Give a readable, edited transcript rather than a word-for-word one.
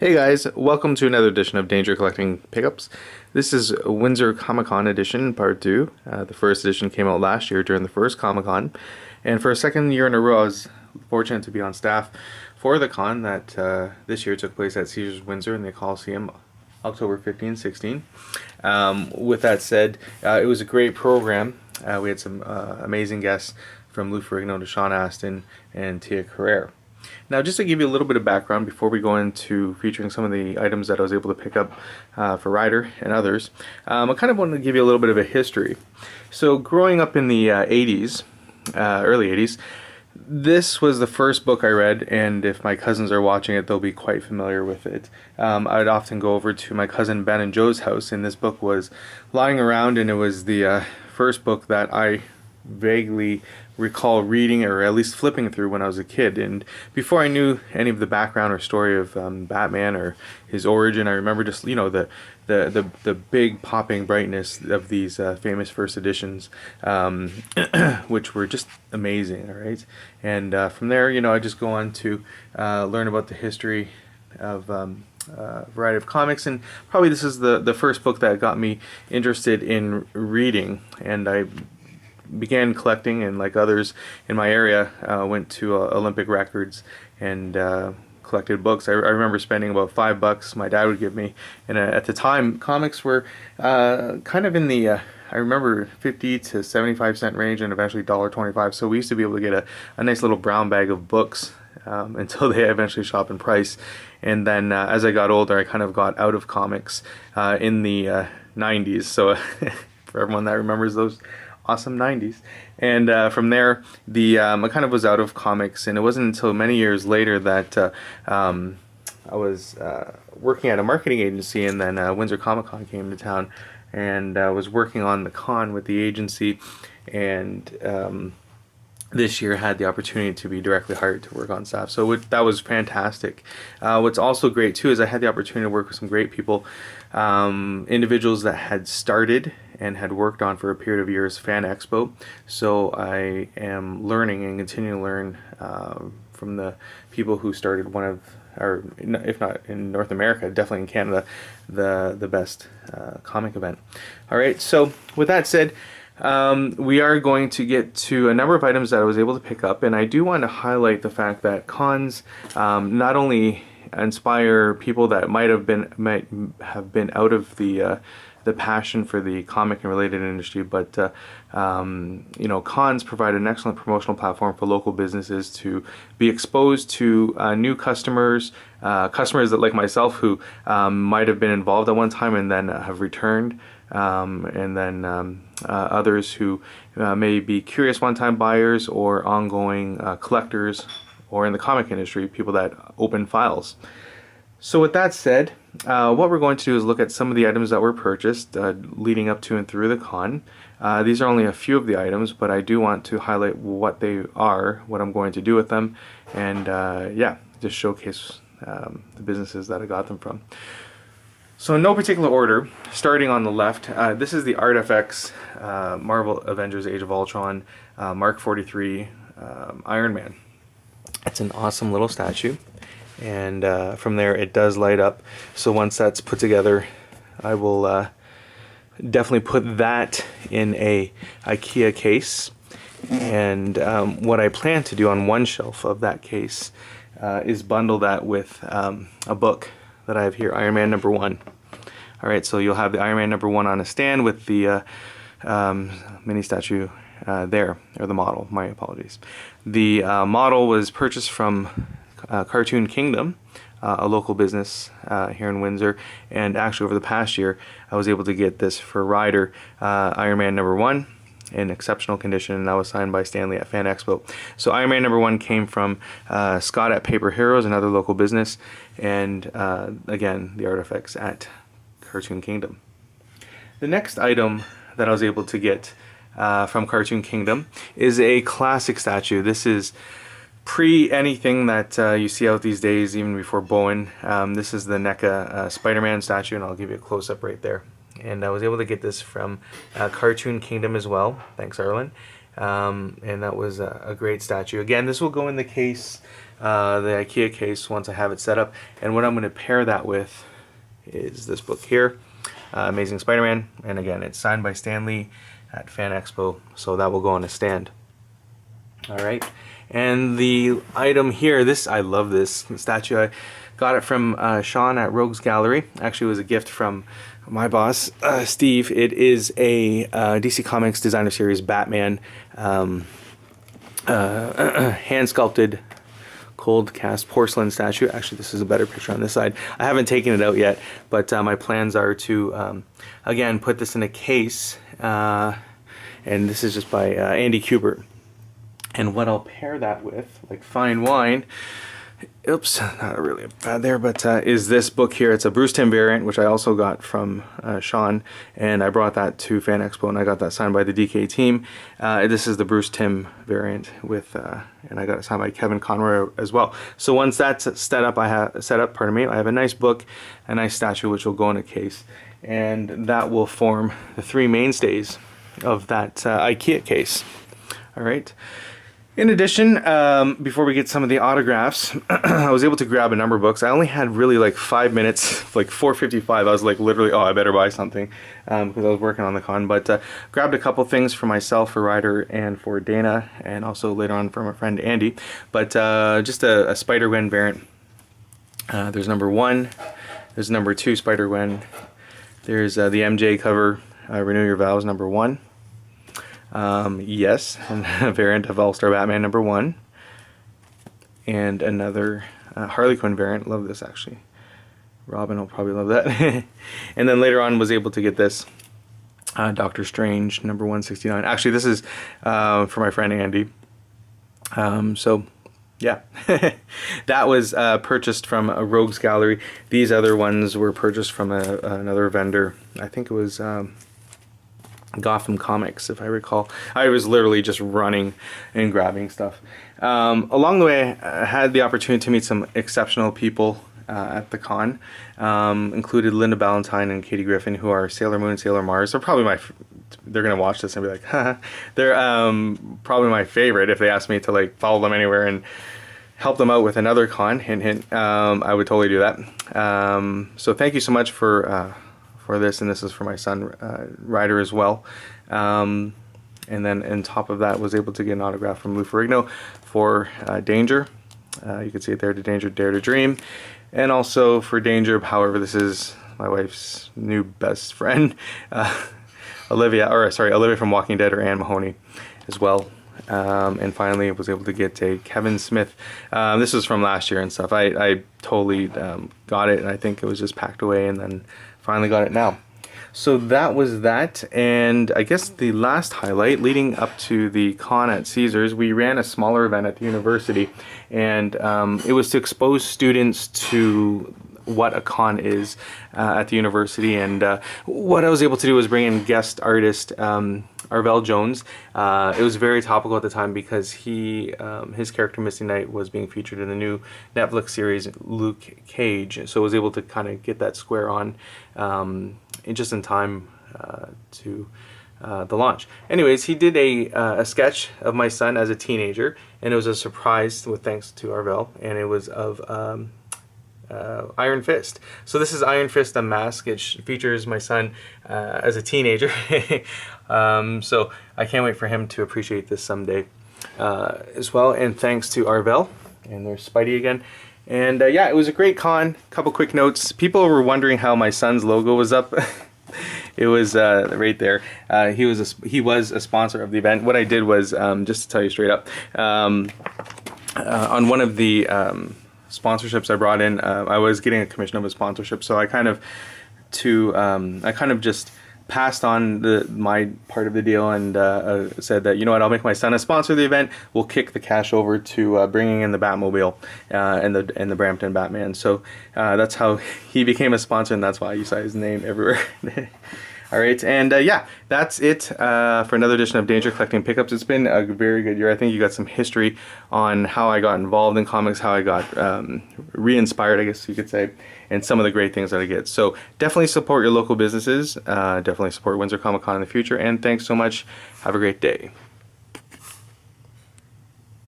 Hey guys, welcome to another edition of Danjer Collecting Pickups. This is Windsor ComiCon edition, part 2. The first edition came out last year during the first Comic-Con, and for a second year in a row I was fortunate to be on staff for the con that this year took place at Caesars Windsor in the Coliseum, October 15, 16. With that said, it was a great program. We had some amazing guests from Renaud to Sean Astin and Tia Carrere. Now, just to give you a little bit of background before we go into featuring some of the items that I was able to pick up for Ryder and others, I kind of wanted to give you a little bit of a history. So, growing up in the 80s, early 80s, this was the first book I read, and if my cousins are watching it, they'll be quite familiar with it. I would often go over to my cousin Ben and Joe's house, and this book was lying around, and it was the first book that I vaguely recall reading or at least flipping through when I was a kid. And before I knew any of the background or story of Batman or his origin, I remember just the big popping brightness of these famous first editions, which were just amazing. All right, and from there, I just go on to learn about the history of variety of comics, and probably this is the first book that got me interested in reading, and I began collecting, and like others in my area, went to Olympic Records and collected books. I remember spending about $5 my dad would give me, and at the time comics were kind of in the I remember 50 to 75 cent range, and eventually $1.25. So we used to be able to get a nice little brown bag of books until they eventually shot up in price. And then as I got older, I kind of got out of comics in the 90s. So for everyone that remembers those awesome 90s. And from there, I kind of was out of comics, and it wasn't until many years later that I was working at a marketing agency, and then Windsor ComiCon came to town, and I was working on the con with the agency, and this year had the opportunity to be directly hired to work on staff. So that was fantastic. What's also great too is I had the opportunity to work with some great people, individuals that had started and had worked on for a period of years Fan Expo. So I am learning and continuing to learn from the people who started one of, or if not in North America, definitely in Canada, the best comic event. All right, so with that said, we are going to get to a number of items that I was able to pick up, and I do want to highlight the fact that cons not only inspire people that might have been out of the passion for the comic and related industry, but cons provide an excellent promotional platform for local businesses to be exposed to new customers, customers that, like myself, who might have been involved at one time and then have returned, and then others who may be curious one-time buyers or ongoing collectors, or in the comic industry, people that open files. So with that said, what we're going to do is look at some of the items that were purchased leading up to and through the con. These are only a few of the items, but I do want to highlight what they are, what I'm going to do with them, and just showcase the businesses that I got them from. So in no particular order, starting on the left, this is the Artifacts Marvel Avengers Age of Ultron Mark 43 Iron Man. It's an awesome little statue, and from there it does light up. So once that's put together, I will definitely put that in a IKEA case, and what I plan to do on one shelf of that case is bundle that with a book that I have here, Iron Man #1. Alright, so you'll have the Iron Man #1 on a stand with the mini statue there, or the model, my apologies. The model was purchased from Cartoon Kingdom, a local business here in Windsor, and actually over the past year I was able to get this for Ryder, Iron Man #1, in exceptional condition, and that was signed by Stanley at Fan Expo. So Iron Man #1 came from Scott at Paper Heroes, another local business, and again, the Artifacts at Cartoon Kingdom. The next item that I was able to get from Cartoon Kingdom is a classic statue. This is pre anything that you see out these days, even before Bowen. This is the NECA Spider-Man statue, and I'll give you a close-up right there. And I was able to get this from Cartoon Kingdom as well. Thanks, Arlen. And that was a great statue. Again, this will go in the case the IKEA case once I have it set up. And what I'm going to pair that with is this book here, Amazing Spider-Man. And again, it's signed by Stan Lee at Fan Expo, so that will go on a stand. All right. And the item here, I love this statue. I got it from Sean at Rogues Gallery. Actually, it was a gift from my boss, Steve. It is a DC Comics Designer Series Batman hand sculpted cold cast porcelain statue. Actually, this is a better picture on this side. I haven't taken it out yet, but my plans are to again put this in a case, and this is just by Andy Kubert. And what I'll pair that with, like fine wine, oops, not really bad there, but is this book here. It's a Bruce Timm variant, which I also got from Sean, and I brought that to Fan Expo, and I got that signed by the DK team. This is the Bruce Timm variant with, and I got it signed by Kevin Conroy as well. So once that's set up, I have a nice book, a nice statue, which will go in a case, and that will form the three mainstays of that IKEA case. All right. In addition, before we get some of the autographs, I was able to grab a number of books. I only had really like 5 minutes, like 4:55. I was like literally, oh, I better buy something because I was working on the con. But grabbed a couple things for myself, for Ryder, and for Dana, and also later on for my friend Andy. But just a Spider-Gwen variant. There's number 1. There's number 2 Spider-Gwen. There's the MJ cover, Renew Your Vows, number 1. Yes, a variant of All-Star Batman number 1, and another Harley Quinn variant. Love this, actually. Robin will probably love that. And then later on was able to get this Doctor Strange number 169. Actually, this is for my friend Andy. So yeah, that was purchased from a Rogues Gallery. These other ones were purchased from another vendor. I think it was Gotham Comics, if I recall. I was literally just running and grabbing stuff. Along the way, I had the opportunity to meet some exceptional people at the con. Included Linda Ballantyne and Katie Griffin, who are Sailor Moon and Sailor Mars. They're probably they're gonna watch this and be like, haha. They're probably my favorite. If they asked me to like follow them anywhere and help them out with another con, hint hint, I would totally do that. So thank you so much for this, and this is for my son Ryder as well. And then on top of that, was able to get an autograph from Lou Ferrigno for Danjer. You can see it there, to Danjer, Dare to Dream. And also for Danjer, however, this is my wife's new best friend, Olivia from Walking Dead, or Anne Mahoney as well. And finally, I was able to get a Kevin Smith. This was from last year and stuff. I totally got it, and I think it was just packed away, and then finally got it now. So that was that, and I guess the last highlight, leading up to the con at Caesars, we ran a smaller event at the university, and it was to expose students to what a con is at the university. And what I was able to do was bring in guest artist Arvell Jones. It was very topical at the time because his character Misty Knight was being featured in the new Netflix series Luke Cage, so I was able to kind of get that square on just in time to the launch. Anyways, he did a sketch of my son as a teenager, and it was a surprise with thanks to Arvell, and it was of Iron Fist. So this is Iron Fist Unmasked. It features my son as a teenager. So I can't wait for him to appreciate this someday as well. And thanks to Arvell. And there's Spidey again. And yeah, it was a great con. Couple quick notes. People were wondering how my son's logo was up. It was right there. He was a sponsor of the event. What I did was, just to tell you straight up, on one of the sponsorships I brought in, I was getting a commission of a sponsorship, so I kind of just passed on my part of the deal, and said that, you know what, I'll make my son a sponsor of the event. We'll kick the cash over to bringing in the Batmobile and the Brampton Batman. So that's how he became a sponsor, and that's why you saw his name everywhere. All right, and yeah, that's it for another edition of Danjer Collecting Pickups. It's been a very good year. I think you got some history on how I got involved in comics, how I got re-inspired, I guess you could say, and some of the great things that I get. So definitely support your local businesses. Definitely support Windsor ComiCon in the future, and thanks so much. Have a great day.